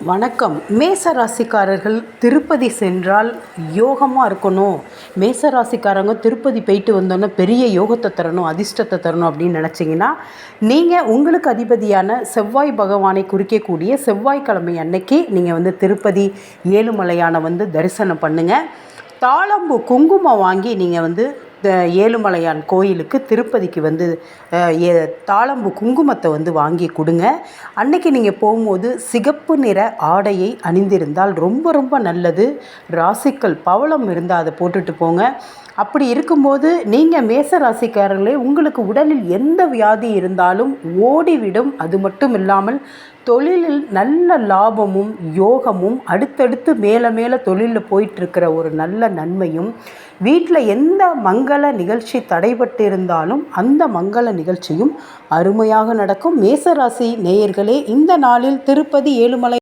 வணக்கம். மேச ராசிக்காரர்கள் திருப்பதி சென்றால் யோகமாக இருக்கணும், மேச ராசிக்காரங்க திருப்பதி போயிட்டு வந்தோன்னே பெரிய யோகத்தை தரணும், அதிர்ஷ்டத்தை தரணும் அப்படின்னு நினச்சிங்கன்னா, நீங்கள் உங்களுக்கு அதிபதியான செவ்வாய் பகவானை குறிக்கக்கூடிய செவ்வாய்க்கிழமை அன்னைக்கு நீங்கள் திருப்பதி ஏழுமலையான தரிசனம் பண்ணுங்கள். தாழம்பூ குங்குமம் வாங்கி நீங்கள் ஏழுமலையான் கோயிலுக்கு திருப்பதிக்கு தாழம்பூ குங்குமத்தை வாங்கி கொடுங்க. அன்னைக்கு நீங்கள் போகும்போது சிகப்பு நிற ஆடையை அணிந்திருந்தால் ரொம்ப ரொம்ப நல்லது. ராசிக்கல் பவளம் இருந்தால் அதை போட்டுட்டு போங்க. அப்படி இருக்கும்போது நீங்கள் மேச ராசிக்காரர்களே, உங்களுக்கு உடலில் எந்த வியாதி இருந்தாலும் ஓடிவிடும். அது மட்டும் இல்லாமல் தொழிலில் நல்ல லாபமும் யோகமும், அடுத்தடுத்து மேலே மேலே தொழிலில் போயிட்டுருக்கிற ஒரு நல்ல நன்மையும், வீட்டில் எந்த மங்கள நிகழ்ச்சி தடைபட்டு இருந்தாலும் அந்த மங்கள நிகழ்ச்சியும் அருமையாக நடக்கும். மேசராசி நேயர்களே, இந்த நாளில் திருப்பதி ஏழுமலை